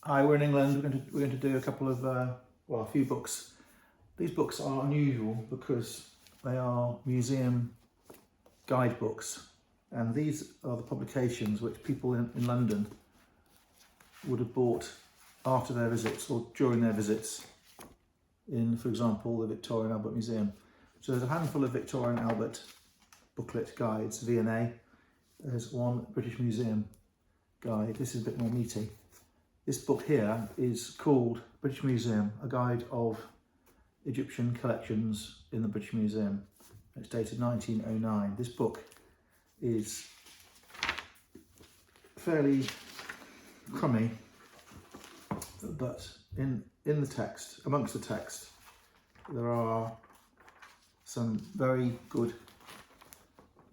Hi, we're in England. We're going to do a couple of a few books. These books are unusual because they are museum guidebooks, and these are the publications which people in London would have bought after their visits or during their visits in, for example, the Victoria and Albert Museum. So there's a handful of Victoria and Albert booklet guides, V&A. There's one British Museum guide. This is a bit more meaty. This book here is called British Museum, a guide of Egyptian collections in the British Museum. It's dated 1909. This book is fairly crummy, but in the text, amongst the text, there are some very good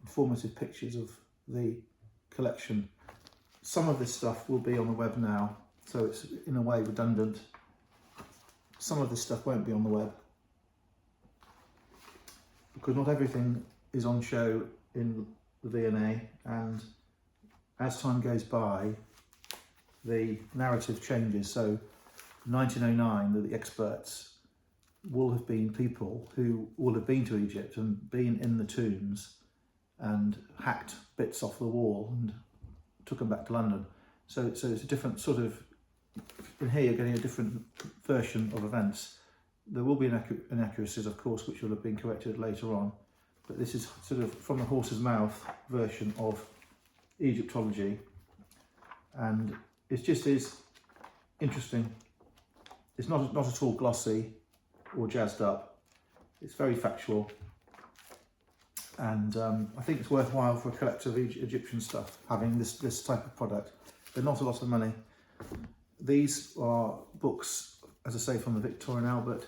informative pictures of the collection. Some of this stuff will be on the web now, so it's in a way redundant. Some of this stuff won't be on the web because not everything is on show in the V&A, and as time goes by the narrative changes. So 1909, the experts will have been people who will have been to Egypt and been in the tombs and hacked bits off the wall and took them back to London. So it's a different sort of, in here you're getting a different version of events. There will be inaccuracies, of course, which will have been corrected later on, but this is sort of from the horse's mouth version of Egyptology, and it just is interesting. It's not at all glossy or jazzed up. It's very factual, and I think it's worthwhile for a collector of Egyptian stuff having this type of product. They're not a lot of money. These are books, as I say, from the Victoria and Albert.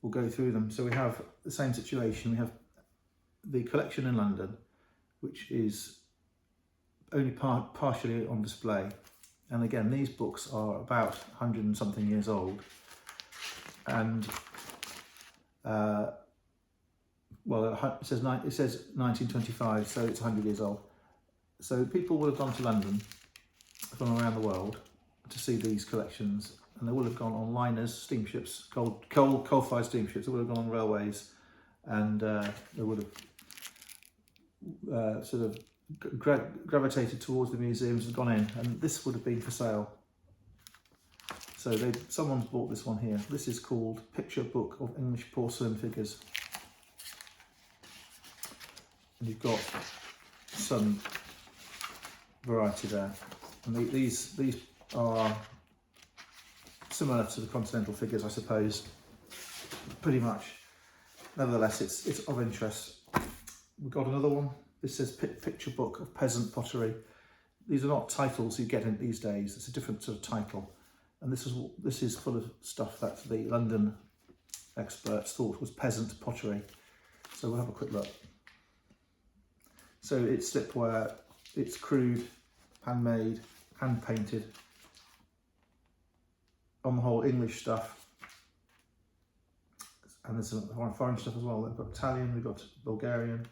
We'll go through them. So we have the same situation. We have the collection in London, which is only partially on display. And again, these books are about 100 and something years old. And it says 1925, so it's 100 years old. So people would have gone to London from around the world to see these collections, and they would have gone on liners, steamships, coal-fired steamships. They would have gone on railways, and they would have sort of gravitated towards the museums and gone in, and this would have been for sale. So someone's bought this one here. This is called Picture Book of English Porcelain Figures. And you've got some variety there. And these are similar to the continental figures, I suppose, pretty much. Nevertheless, it's of interest. We've got another one. This says Picture Book of Peasant Pottery. These are not titles you get in these days. It's a different sort of title. And this is full of stuff that the London experts thought was peasant pottery. So we'll have a quick look. So it's slipware, it's crude, handmade, hand painted. On the whole, English stuff. And there's some foreign stuff as well. They've got Italian, they've got Bulgarian.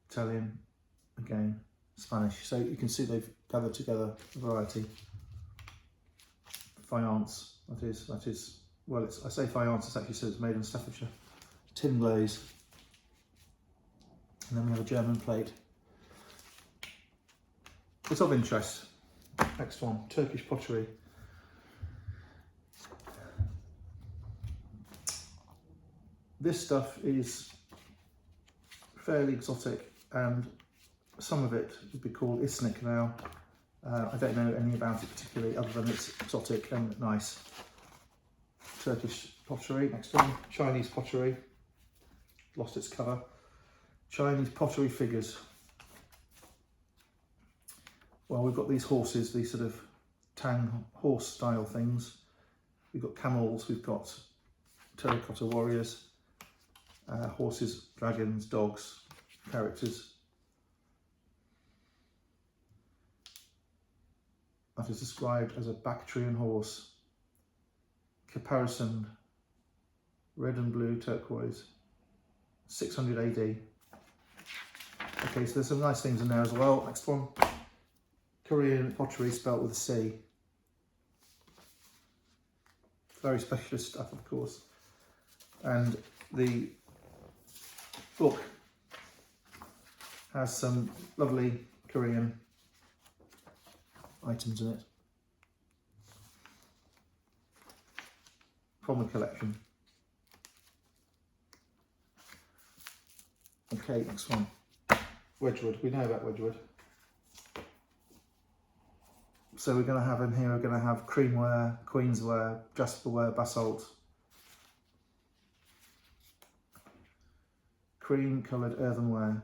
Italian, again, Spanish. So you can see they've gathered together a variety. Faience, that is, well, I say faience, it actually says it's made in Staffordshire. Tin glaze. And then we have a German plate. It's of interest. Next one, Turkish pottery. This stuff is fairly exotic, and some of it would be called Isnik now. I don't know any about it particularly, other than it's exotic and nice. Turkish pottery. Next one, Chinese pottery. Lost its cover. Chinese pottery figures. Well, we've got these horses, these sort of Tang horse style things. We've got camels, we've got terracotta warriors, horses, dragons, dogs, characters. That is described as a Bactrian horse, caparisoned, red and blue turquoise, 600 AD. Okay, so there's some nice things in there as well. Next one, Korean pottery spelt with a C. Very specialist stuff, of course. And the book has some lovely Korean items in it from the collection. Okay, next one. Wedgwood. We know about Wedgwood. So we're going to have in here, we're going to have creamware, queensware, jasperware, basalt, cream coloured earthenware,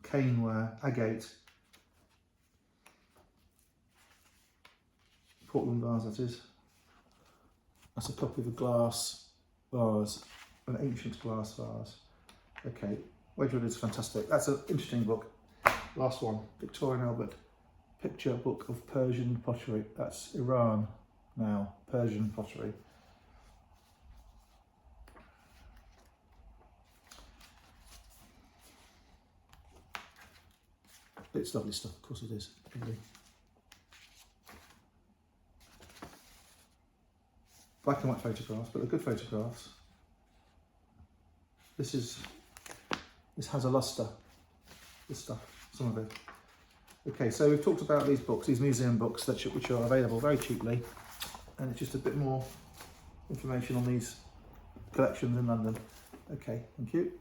caneware, agate, Portland vase that is. That's a copy of a glass vase, an ancient glass vase. Okay, Wedgwood is fantastic. That's an interesting book. Last one, Victoria and Albert, picture book of Persian pottery. That's Iran now, Persian pottery. It's lovely stuff, of course it is. Lovely. Black and white photographs, but they're good photographs. This has a lustre, this stuff, some of it. Okay, so we've talked about these books, these museum books which are available very cheaply, and it's just a bit more information on these collections in London. Okay, thank you.